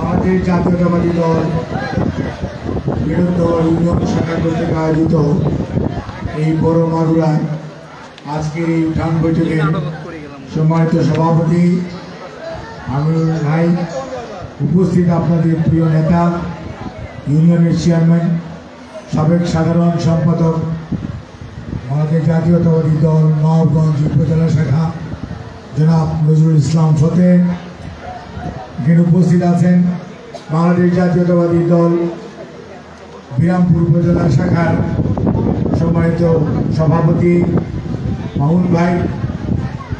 আমাদের জাতীয়তাবাদী দল বিরুদ্ধ ইউনিয়ন শাখা কর্তৃক আয়োজিত এই বড় মাগুরায় আজকের এই উঠান বৈঠকের সম্মানিত সভাপতি আমিনুল ভাই, উপস্থিত আপনাদের প্রিয় নেতা ইউনিয়নের চেয়ারম্যান, সাবেক সাধারণ সম্পাদক আমাদের জাতীয়তাবাদী দল নওগাঁগঞ্জ উপজেলা শাখা জনাব নজরুল ইসলাম ফতে, এখানে উপস্থিত আছেন বাংলাদেশ জাতীয়তাবাদী দল বিরামপুর উপজেলা শাখার সম্মানিত সভাপতি মামুন ভাই,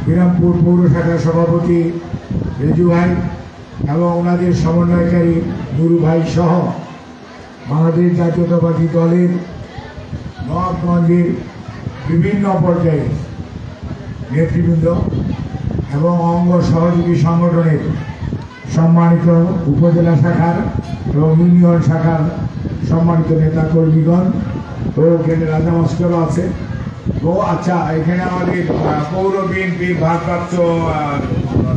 বিরামপুর পৌর শাখার সভাপতি রেজু ভাই এবং ওনাদের সমন্বয়কারী নুরু ভাই সহ বাংলাদেশ জাতীয়তাবাদী দলের নওগাঁগঞ্জের বিভিন্ন পর্যায়ে নেতৃবৃন্দ এবং অঙ্গ সহযোগী সংগঠনের সম্মানিত উপজেলা শাখার এবং ইউনিয়ন শাখার সম্মানিত নেতা কর্মীগণ ও এখানে রাজা মাস্টারও আছে। ও আচ্ছা, এখানে আমাদের পৌর বিএনপির ভারপ্রাপ্ত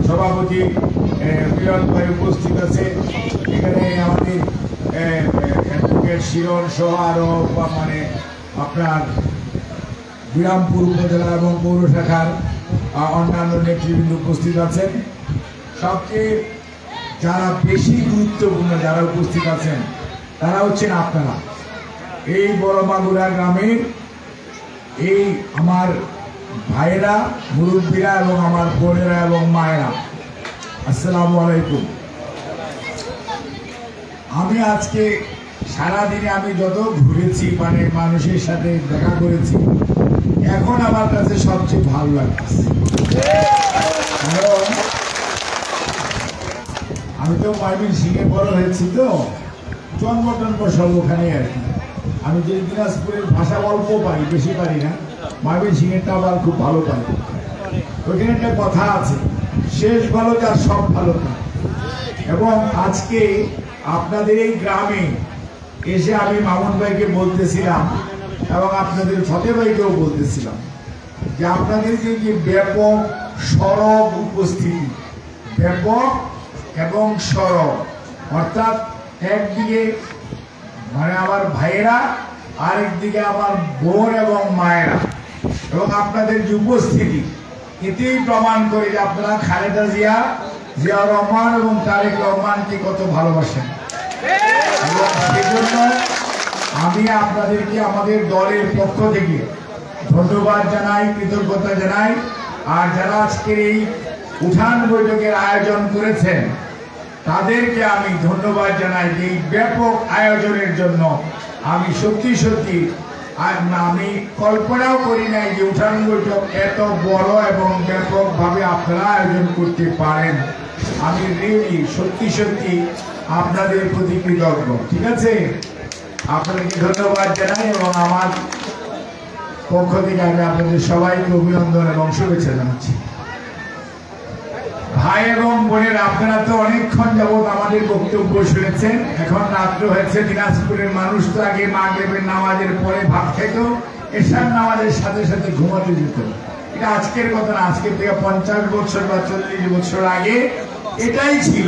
সভাপতি মিলন ভাই উপস্থিত আছে। এখানে আমাদের অ্যাডভোকেট শিরন সহ আরও মানে আপনার বিরামপুর উপজেলা এবং পৌর শাখার অন্যান্য নেতৃবৃন্দ উপস্থিত আছেন। সবচেয়ে যারা বেশি গুরুত্বপূর্ণ যারা উপস্থিত আছেন তারা হচ্ছেন আপনারা, এই বড় মাগুরা গ্রামের এই আমার ভাইয়েরা, মুরব্বীরা এবং আমার বোনেরা এবং মায়েরা, আসসালামু আলাইকুম। আমি আজকে সারাদিনে আমি যত ঘুরেছি মানে মানুষের সাথে দেখা করেছি, এখন আমার কাছে সবচেয়ে ভালো লাগছে। কারণ আমি তো ময়মনসিংহে বড় হয়েছি, তো জন্ম সব ওখানে আর কি। আমি যে দিনাজপুরের ভাষা অল্প পারি, বেশি পারি না, ময়মনসিংহেরটা আবার খুব ভালো পারি। ওইখানে একটা কথা আছে, শেষ ভালো যার সব ভালো না। এবং আজকে আপনাদের এই গ্রামে এসে আমি মামুন ভাইকে বলতেছিলাম এবং আপনাদের ফতে ভাইকেও বলতেছিলাম যে আপনাদের যে ব্যাপক সরব উপস্থিতি, ব্যাপক এবং সরব, অর্থাৎ একদিকে মানে আমার ভাইয়েরা, আরেকদিকে আমার বোন এবং মায়েরা, এবং আপনাদের যে উপস্থিতি, এতেই প্রমাণ করে যে আপনারা খালেদা জিয়া, জিয়াউর রহমান এবং তারেক রহমানকে কত ভালোবাসেন। এবং সেজন্য আমি আপনাদেরকে আমাদের দলের পক্ষ থেকে ধন্যবাদ জানাই, কৃতজ্ঞতা জানাই। আর যারা আজকের এই উঠান বৈঠকের আয়োজন করেছেন তাদেরকে আমি ধন্যবাদ জানাই যে এই ব্যাপক আয়োজনের জন্য। আমি সত্যি সত্যি আমি কল্পনাও করি নাই যে উঠান বৈঠক এত বড় এবং ব্যাপকভাবে আপনারা আয়োজন করতে পারেন। আমি রিয়েলি সত্যি সত্যি আপনাদের প্রতি কৃতজ্ঞ। ঠিক আছে, আপনাদেরকে ধন্যবাদ জানাই এবং আমার পক্ষ থেকে আমি আপনাদের সবাইকে অভিনন্দন এবং শুভেচ্ছা জানাচ্ছি। ভাই এবং বোনের, আপনারা তো অনেকক্ষণ যাবৎ আমাদের বক্তব্য শুনেছেন। এখন রাত্র হয়েছে, দিনাজপুরের মানুষ তো আগে মাগরিবের নামাজের পরে ভাত খেত, এশার নামাজের সাথে সাথে ঘুমাতে যেত। এটা আজকের কথা না, আজকের থেকে 50 বছর বা 40 বছর আগে এটাই ছিল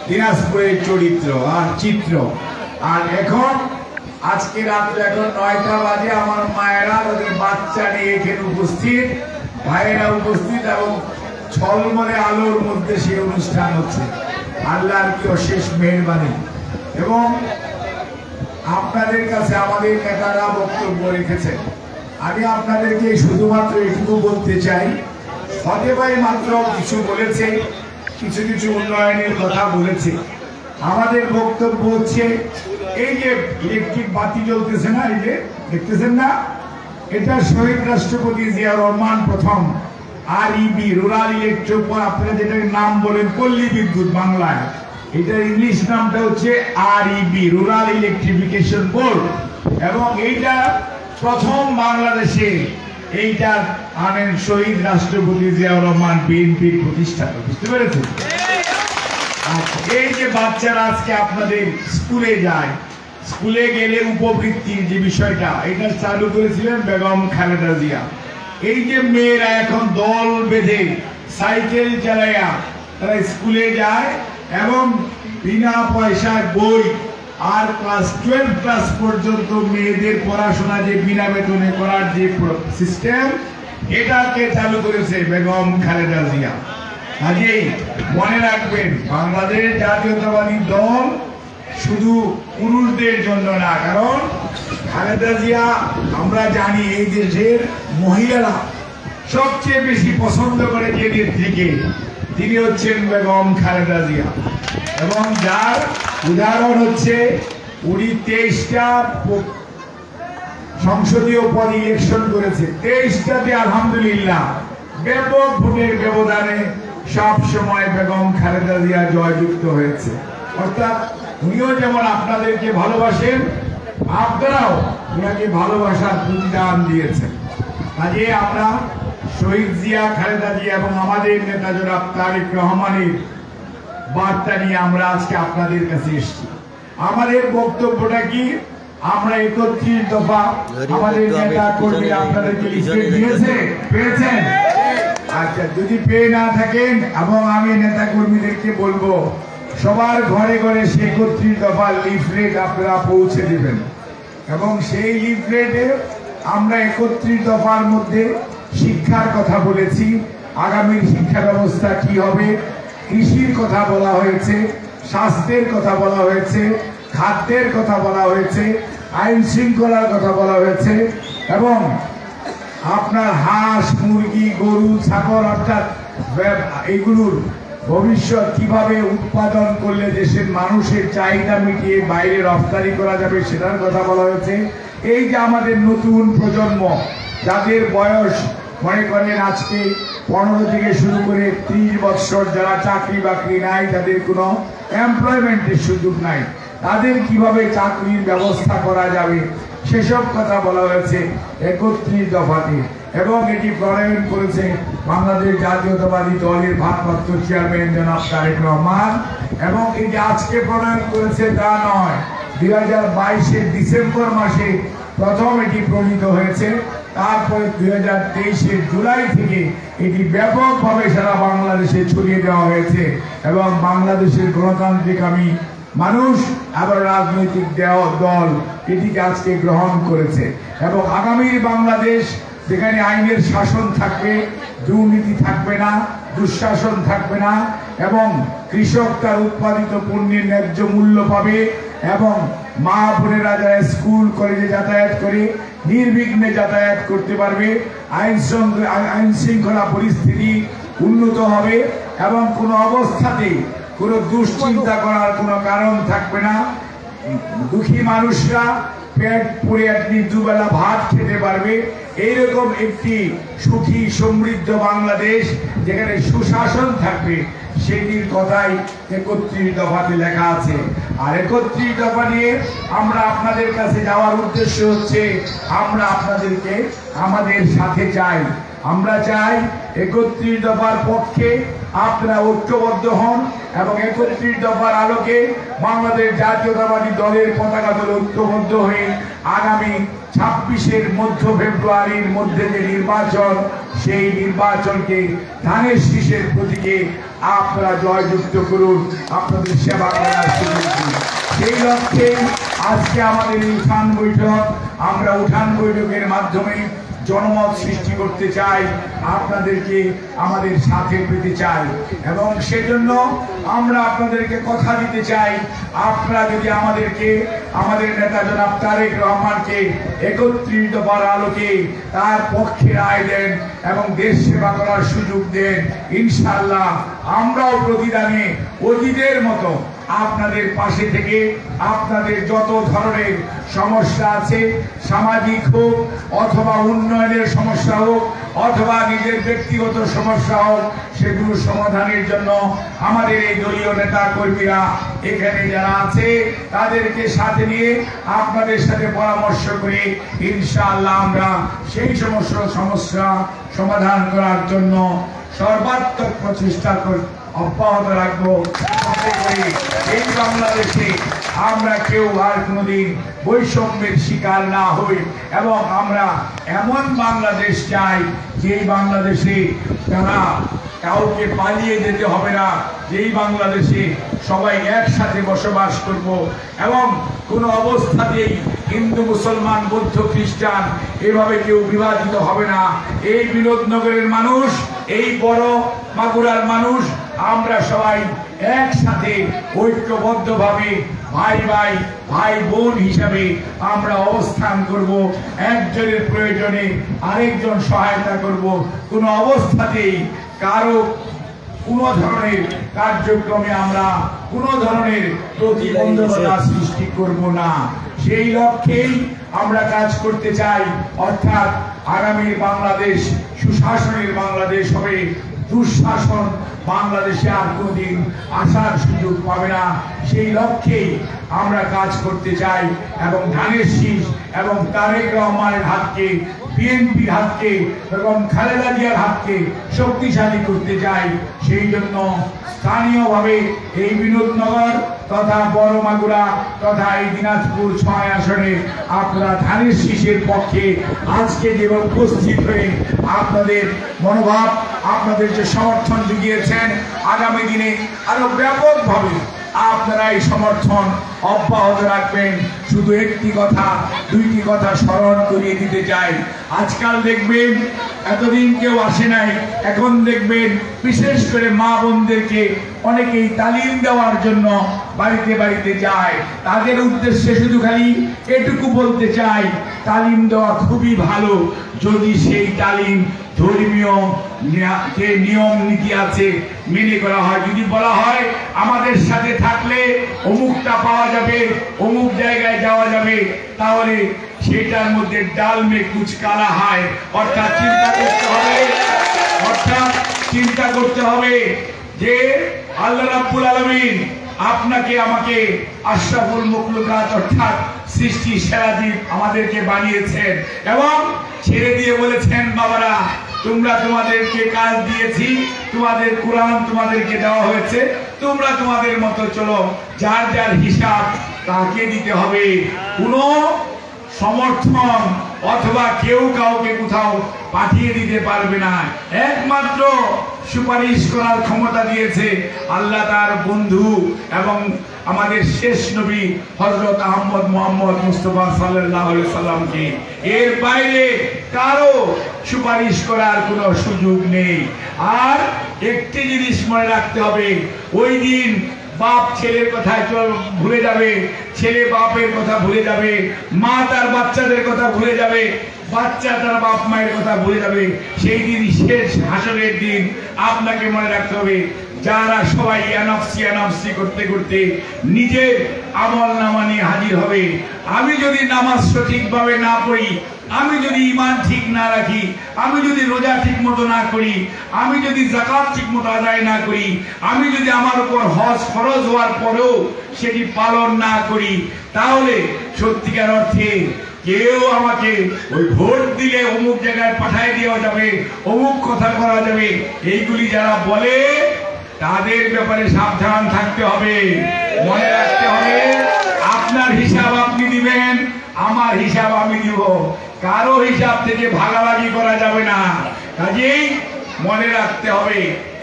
দিনাজপুরের চরিত্র আর চিত্র। আর এখন আজকে রাত্রে এখন 9টা বাজে, আমার মায়েরা তাদের বাচ্চা নিয়ে এখানে উপস্থিত, ভাইয়েরা উপস্থিত এবং ছলমলে আলোর মধ্যে সেই অনুষ্ঠান হচ্ছে। আল্লাহর কি অশেষ মেহেরবানি। এবং আপনাদের কাছে আমাদের নেতারা বক্তব্য রেখেছেন, আমি আপনাদেরকে শুধুমাত্র এটুকু বলতে চাই, ফতে ভাই মাত্র কিছু বলেছে, কিছু কিছু উন্নয়নের কথা বলেছে। আমাদের বক্তব্য হচ্ছে এই যে ইলেকট্রিক বাতি জ্বলতেছে না, এই যে দেখতেছেন না, এটা শহীদ রাষ্ট্রপতি জিয়াউর রহমান প্রথম REB, রুরাল ইলেকট্রিক, আপনারা যেটার নাম বলেন পল্লী বিদ্যুৎ বাংলায়, এটার ইংলিশ নামটা হচ্ছে REB, রুরাল ইলেকট্রিফিকেশন বোর্ড। এবং এইটা প্রথম বাংলাদেশে এইটার আনেন শহীদ রাষ্ট্রপতি জিয়াউর রহমান, বিএনপির প্রতিষ্ঠাতা। বুঝতে পেরেছেন? এই যে বাচ্চারা আজকে আপনাদের স্কুলে যায়, স্কুলে গেলে উপবৃত্তির যে বিষয়টা এটা চালু করেছিলেন বেগম খালেদা জিয়া। এই যে মেয়েরা এখন দল বেঁধে সাইকেল চালাইয়া তারা স্কুলে যায় এবং বিনা পয়সায় বই আর ক্লাস 12 ক্লাস পর্যন্ত মেয়েদের পড়াশোনা যে বিনা বেতনে করার যে সিস্টেম এটাকে চালু করেছে বেগম খালেদা জিয়া। কাজেই মনে রাখবেন, বাংলাদেশ জাতীয়তাবাদী দল শুধু পুরুষদের জন্য না, কারণ খালেদা জিয়া আমরা জানি এই দেশের মহিলারা সবচেয়ে বেশি পছন্দ করে যে নেত্রীকে, তিনি হচ্ছেন বেগম খালেদা জিয়া। এবং যার উদাহরণ হচ্ছে উনি 23টা সংসদীয় পদ ইলেকশন করেছে, 23টাতে আলহামদুলিল্লাহ ব্যাপক ভোটের ব্যবধানে সব সময় বেগম খালেদা জিয়া জয়যুক্ত হয়েছে। অর্থাৎ উনিও যেমন আপনাদেরকে ভালোবাসেন, আপনারাও ওনাকে ভালোবাসার প্রতিদান দিয়েছেন। কাজে আমরা শহীদ জিয়া, খালেদা জিয়া এবং আমাদের নেতা জনাব তারেক রহমানের বার্তা নিয়ে আমরা আজকে আপনাদের কাছে এসেছি। আমাদের বক্তব্যটা কি, আমরা 31 দফা আমাদের নেতা কর্মীরা আপনাদেরকে লিখে দিয়েছে, পেয়েছেন? আচ্ছা, যদি পেয়ে না থাকেন এবং আমি নেতা কর্মীদেরকে বলবো সবার ঘরে ঘরে সেই 31 দফা লিফলেট আপনারা পৌঁছে দিবেন। এবং সেই লিফলেটে আমরা 31 দফার মধ্যে শিক্ষার কথা বলেছি, আগামীর শিক্ষা ব্যবস্থা কি হবে, কৃষির কথা বলা হয়েছে, স্বাস্থ্যের কথা বলা হয়েছে, খাদ্যের কথা বলা হয়েছে, আইন শৃঙ্খলার কথা বলা হয়েছে এবং আপনার হাঁস, মুরগি, গরু, ছাগল অর্থাৎ এগুলোর ভবিষ্যৎ কিভাবে উৎপাদন করলে দেশের মানুষের চাহিদা মিটিয়ে বাইরে রপ্তানি করা যাবে সেটার কথা বলা হয়েছে। এই যে আমাদের নতুন প্রজন্ম, যাদের বয়স মনে করেন আজকে 15 থেকে শুরু করে 30 বছর, যারা চাকরি বাকরি নাই, তাদের কোনো এমপ্লয়মেন্টের সুযোগ নাই, তাদের কিভাবে চাকরির ব্যবস্থা করা যাবে সেসব কথা বলা হয়েছে 31 দফাতে। এবং এটি প্রণয়ন করেছে বাংলাদেশ জাতীয়তাবাদী দলের ভারপ্রাপ্ত চেয়ারম্যান জনাব তারেক রহমান। এবং এই যে আজকে প্রণয়ন করেছে তা নয়, 2022-এর ডিসেম্বর মাসে প্রথম এটি প্রণীত হয়েছে, তারপরে 2023-এর জুলাই থেকে এটি ব্যাপকভাবে সারা বাংলাদেশে ছড়িয়ে দেওয়া হয়েছে এবং বাংলাদেশের গণতান্ত্রিক আমি মানুষ আবার রাজনৈতিক দল এটিকে আজকে গ্রহণ করেছে। এবং আগামীর বাংলাদেশ যেখানে আইনের শাসন থাকবে, দুর্নীতি থাকবে না, দুঃশাসন থাকবে না এবং কৃষক তার উৎপাদিত পণ্যের ন্যায্য মূল্য পাবে এবং মা বোনেরা যারা স্কুল কলেজে যাতায়াত করে নির্বিঘ্নে যাতায়াত করতে পারবে, আইন শৃঙ্খলা পরিস্থিতি উন্নত হবে এবং কোনো অবস্থাতেই কোনো দুশ্চিন্তা করার কোনো কারণ থাকবে না। দুঃখী মানুষরা পেট পুড়ে আপনি দুবেলা ভাত খেতে পারবে, এইরকম একটি সুখী সমৃদ্ধ বাংলাদেশ যেখানে সুশাসন থাকবে, সেটির কথাই 31 দফাতে লেখা আছে। আর 31 দফা নিয়ে আমরা আপনাদের কাছে যাওয়ার উদ্দেশ্য হচ্ছে আমরা আপনাদেরকে আমাদের সাথে চাই। আমরা চাই 31 দফার পক্ষে আপনারা ঐক্যবদ্ধ হন এবং 31 দফার আলোকে বাংলাদেশ জাতীয়তাবাদী দলের পতাকা দল ঐক্যবদ্ধ হয়ে আগামী 26-এর মধ্য ফেব্রুয়ারির মধ্যে যে নির্বাচন, সেই নির্বাচনকে ধানের শীষের প্রতীকে আপনারা জয়যুক্ত করুন, আপনাদের সেবা করার সুযোগ দিন। সেই লক্ষ্যে আজকে আমাদের এই উঠান বৈঠক, আমরা উঠান বৈঠকের মাধ্যমে জনমত সৃষ্টি করতে চাই, আপনাদেরকে আমাদের সাথে পেতে চাই এবং সেজন্য আমরা আপনাদেরকে কথা দিতে চাই, আপনারা যদি আমাদেরকে আমাদের নেতা জনাব তারেক রহমানকে 31 দফার আলোকে তার পক্ষে রায় দেন এবং দেশ সেবা করার সুযোগ দেন, ইনশাআল্লাহ আমরাও প্রতিদানে অতীতের মতো আপনাদের পাশে থেকে আপনাদের যত ধরনের সমস্যা আছে, সামাজিক হোক অথবা উন্নয়নের সমস্যা হোক অথবা নিজের ব্যক্তিগত সমস্যা হোক, সেগুলো সমাধানের জন্য আমাদের এই দলীয় নেতা কর্মীরা এখানে যারা আছে তাদেরকে সাথে নিয়ে আপনাদের সাথে পরামর্শ করে ইনশাআল্লাহ আমরা সেই সমস্ত সমস্যা সমাধান করার জন্য সর্বাত্মক প্রচেষ্টা অব্যাহত রাখবো। এই বাংলাদেশে আমরা কেউ আর কোনোদিন বৈষম্যের শিকার না হই এবং আমরা এমন বাংলাদেশ চাই যেই বাংলাদেশে তারা কাউকে পালিয়ে যেতে হবে না, যেই বাংলাদেশে সবাই একসাথে বসবাস করব এবং কোনো অবস্থাতেই হিন্দু মুসলমান বৌদ্ধ খ্রিস্টান এভাবে কেউ বিভাজিত হবে না। এই বিনোদনগরের মানুষ, এই বড় মাগুরার মানুষ আমরা সবাই একসাথে ঐক্যবদ্ধভাবে ভাই ভাই ভাই বোন হিসাবে আমরা অবস্থান করব। একজনের প্রয়োজনে আরেকজন সহায়তা করব। কোনো অবস্থাতেই কারো কোনো ধরনের কার্যক্রমে আমরা কোনো ধরনের প্রতিবন্ধকতা সৃষ্টি করব না। সেই লক্ষ্যেই আমরা কাজ করতে চাই। অর্থাৎ আগামী বাংলাদেশ সুশাসনের বাংলাদেশ হবে। দুঃশাসন বাংলাদেশে আর কোনদিন আসার সুযোগ পাবে না। সেই লক্ষ্যেই আমরা কাজ করতে চাই এবং ধানের শীষ এবং তারেক রহমানের হাতকে, বিএনপির হাতকে এবং খালেদা জিয়ার হাতকে শক্তিশালী করতে চাই। সেই জন্য স্থানীয়ভাবে এই বিনোদনগর তথা বড় মাগুরা তথা এই দিনাজপুর ৬ আসনে আপনারা ধানের শীষের পক্ষে আজকে যেভাবে উপস্থিত হয়ে আপনাদের মনোভাব, আপনাদের যে সমর্থন জুগিয়েছেন, আগামী দিনে আরো ব্যাপকভাবে আপনারা এই সমর্থন অব্যাহত রাখবেন। শুধু একটি কথা, দুইটি কথা স্মরণ করিয়ে দিতে চাই। আজকাল দেখবেন এতদিন কেউ আসে নাই, এখন দেখবেন বিশেষ করে মা বোনদেরকে অনেকেই তালিম দেওয়ার জন্য বাড়িতে বাড়িতে যায়। তাদের উদ্দেশ্যে শুধু খালি এটুকু বলতে চাই, তালিম দেওয়া খুবই ভালো যদি সেই তালিম ধর্মীয় যে নিয়ম নীতি আছে মেনে করা হয়। যদি বলা হয় আমাদের সাথে থাকলে অমুকটা পাওয়া যাবে, অমুক জায়গায় যাওয়া যাবে, তাহলে সেটার মধ্যে ডাল মে কুচ কালা হয়। অর্থাৎ চিন্তা করতে হবে যে আল্লাহ রাব্বুল আলামিন আপনাকে আমাকে আশরাফুল মাখলুকাত অর্থাৎ সৃষ্টি সেরা জীব আমাদেরকে বানিয়েছেন এবং ছেড়ে দিয়ে বলেছেন, বাবারা তোমরা তোমাদেরকে কাজ দিয়েছি, তোমাদের কোরআন তোমাদেরকে দেওয়া হয়েছে, তোমরা তোমাদের মতো চলো। যার যার হিসাব তাকে দিতে হবে। কোনো সমর্থন অথবা কেউ কাউকে কোথাও পাঠিয়ে দিতে পারবে না। একমাত্র সুপারিশ করার ক্ষমতা দিয়েছে আল্লাহ তার বন্ধু এবং আমাদের শেষ নবী হযরত আহমদ মুহাম্মদ মুস্তাফা সাল্লাল্লাহু আলাইহি সাল্লামকে। এর বাইরে কারো সুপারিশ করার কোনো সুযোগ নেই। আর একটি জিনিস মনে রাখতে হবে, ওই দিন বাপ ছেলের কথা ভুলে যাবে, ছেলে বাপের কথা ভুলে যাবে, মা তার বাচ্চাদের কথা ভুলে যাবে, বাচ্চা তার বাপ মায়ের কথা ভুলে যাবে। সেই দিন শেষ হাসরের দিন আপনাকে মনে রাখতে হবে, যারা সবাই এনফসি করতে করতে নিজের আমল নামা নিয়ে হাজির হবে। আমি যদি নামাজ সঠিকভাবে না পড়ি, আমি যদি ঈমান ঠিক না রাখি, আমি যদি রোজা ঠিক মতো না করি, আমি যদি যাকাত ঠিক মতো আদায় না করি, আমি যদি আমার উপর হজ ফরজ হওয়ার পরেও সেটি পালন না করি, তাহলে সত্যিকার অর্থে কেউ আমাকে ওই ভোট দিলে অমুক জায়গায় পাঠায় দেওয়া যাবে, অমুক কথা করা যাবে, এইগুলি যারা বলে তাদের ব্যাপারে সাবধান থাকতে হবে। মনে রাখতে হবে আপনার হিসাব আপনি দিবেন, আমার হিসাব আমি দিব। কারো হিসাব থেকে ভাগাভাগি করা যাবে না। কাজেই মনে রাখতে হবে,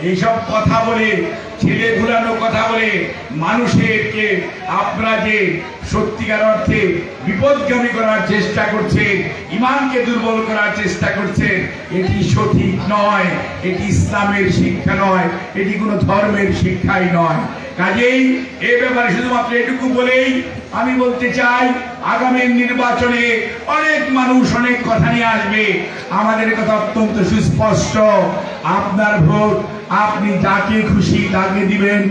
এইসব কথা বলে, ছেলে ভুলানো কথা বলে মানুষেরকে আপনারা যে সত্যিকার অর্থে বিপদগামী করার চেষ্টা করছেন, ইমানকে দুর্বল করার চেষ্টা করছেন, এটি সঠিক নয়, এটি ইসলামের শিক্ষা নয়, এটি কোনো ধর্মের শিক্ষাই নয়। কাজেই এই ব্যাপারে শুধুমাত্র এটুকু বলেই আমি বলতে চাই, আগামী নির্বাচনে অনেক মানুষ অনেক কথা নিয়ে আসবে। আমাদের কথা অত্যন্ত সুস্পষ্ট, আপনার ভোট আপনি যাকে খুশি তাকে দিবেন,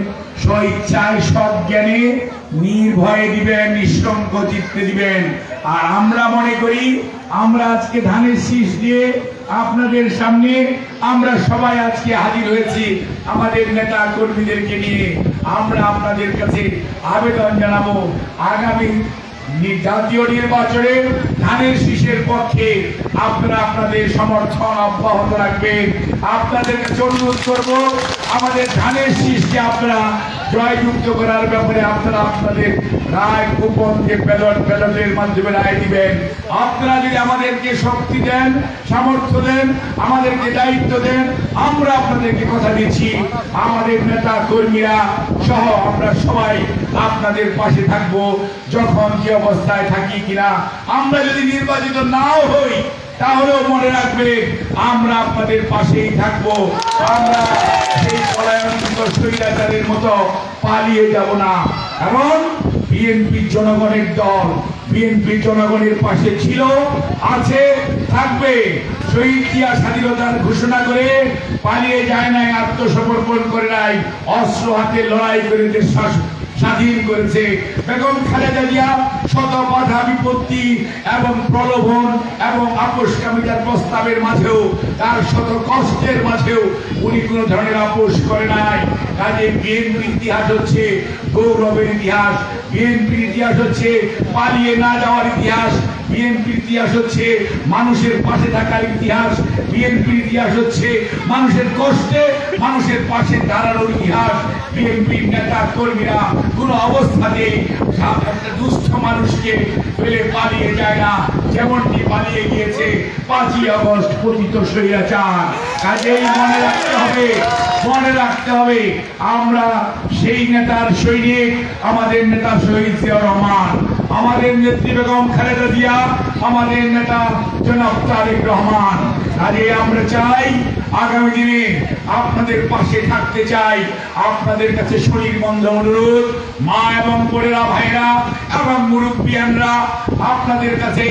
স্বইচ্ছায় সজ্ঞানে নির্ভয়ে দিবেন, নিঃসঙ্গ চিত্তে দিবেন। আর আমরা মনে করি আমরা আজকে ধানের শীষ দিয়ে আপনাদের সামনে আমরা সবাই আজকে হাজির হয়েছি আমাদের নেতা কর্মীদেরকে নিয়ে। আমরা আপনাদের কাছে আবেদন জানাবো, আগামী জাতীয় নির্বাচনে ধানের শীষের পক্ষে আপনারা আপনাদের সমর্থন অব্যাহত রাখবেন। আপনাদের কাছে অনুরোধ করব, আমাদের ধানের শীষকে আপনারা জয়যুক্ত করার ব্যাপারে আপনারা আপনাদের রায় গোপন যে ব্যালটের মাধ্যমে রায় দিবেন। আপনারা যদি আমাদেরকে শক্তি দেন, সামর্থ্য দেন, আমাদেরকে দায়িত্ব দেন, আমরা আপনাদেরকে কথা দিচ্ছি আমাদের নেতা কর্মীরা সহ আমরা সবাই আপনাদের পাশে থাকবো। যখন কি অবস্থায় থাকি কিনা, আমরা যদি নির্বাচিত নাও হই তাহলেও মনে রাখবে আমরা আপনাদের পাশেই থাকবো। আমরা সেই পলায়নকৃত স্বৈরাচারের মতো পালিয়ে যাব না। কারণ বিএনপি জনগণের দল, বিএনপি জনগণের পাশে ছিল, আছে, থাকবে। শহীদ জিয়া স্বাধীনতার ঘোষণা করে পালিয়ে যায় নাই, আত্মসমর্পণ করে নাই, অস্ত্র হাতে লড়াই করে দেশ স্বাধীন করেছে। বেগম খালেদা জিয়া শত বাধা বিপত্তি এবং প্রলোভন এবং আপোষকামিতার প্রস্তাবের মাঝেও, তার শত কষ্টের মাঝেও উনি কোনো ধরনের আপোষ করে নাই। কাজে বিএনপির ইতিহাস হচ্ছে গৌরবের ইতিহাস, বিএনপির ইতিহাস হচ্ছে পালিয়ে না যাওয়ার ইতিহাস, বিএনপির ইতিহাস হচ্ছে মানুষের পাশে থাকার ইতিহাস, বিএনপির ইতিহাস হচ্ছে মানুষের কষ্টে মানুষের পাশে দাঁড়ানোর ইতিহাস। বিএনপির নেতা কর্মীরা কোনো অবস্থাতেই একটা দুস্থ মানুষকে ফেলে পালিয়ে যায় না, যেমনটি পালিয়ে গিয়েছে 5ই আগস্ট পতিত স্বৈরাচার। কাজেই মনে রাখতে হবে, মনে রাখতে হবে আমরা সেই নেতার সৈনিক, আমাদের নেতা শহীদ জিয়াউর রহমান, আমাদের নেত্রী বেগম খালেদা জিয়া, আমাদের নেতা জনাব তারেক রহমান। কাজে আমরা চাই আগামী দিনে আপনাদের পাশে থাকতে চাই। আপনাদের কাছে শরীর বন্ধ অনুরোধ, মা এবং বোনেরা, ভাইরা এবং মুরব্বিয়ানরা, আপনাদের কাছে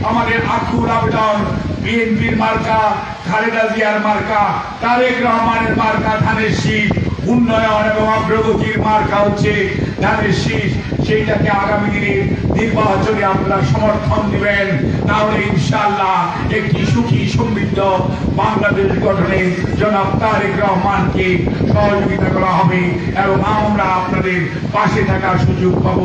আমাদের আকুল আবেদন, বিএনপির মার্কা খালেদা জিয়ার মার্কা, তারেক রহমানের মার্কা ধানের শীষ, উন্নয়ন এবং অগ্রগতির মার্কা হচ্ছে ধানের শীষ। সেইটাকে আগামী দিনে নির্বাচনে আপনারা সমর্থন দিবেন, তাহলে ইনশাআল্লাহ একটি সুখী সমৃদ্ধ বাংলাদেশ গঠনে জনাব তারেক রহমানকে সহযোগিতা করা হবে এবং আমরা আপনাদের পাশে থাকার সুযোগ পাব।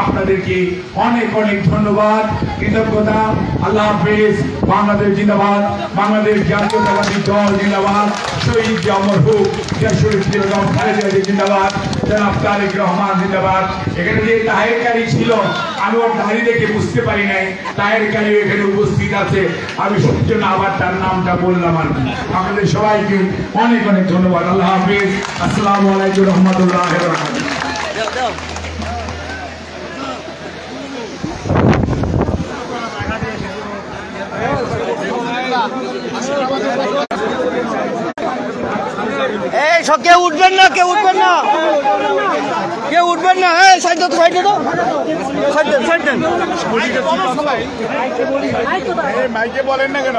আপনাদেরকে অনেক অনেক ধন্যবাদ, কৃতজ্ঞতা। আল্লাহ হাফেজ। বাংলাদেশ জিন্দাবাদ, বাংলাদেশ জাতীয়তাবাদী দল জিন্দাবাদ, শহীদ অমর হোক, শহীদ বেগম খালেদা জিয়া জিন্দাবাদ, জনাব তারেক রহমান জিন্দাবাদ। এখানে যে তাহের কারি ছিল, আমি ওর দাড়ি দেখে বুঝতে পারি নাই তাহের কারি এখানে উপস্থিত আছে, আমি সত্যি না আবার তার নামটা বললাম আর কি। আপনাদের সবাইকে অনেক অনেক ধন্যবাদ। আল্লাহ হাফেজ। আসসালামু আলাইকুম রহমতুল্লাহ। এই সব কেউ উঠবেন না, কেউ উঠবেন না, কেউ উঠবেন না। এই সাইড দাও, সাইড দাও, সাইড দেন, সাইড দেন। মাইকে বলেন না কেন?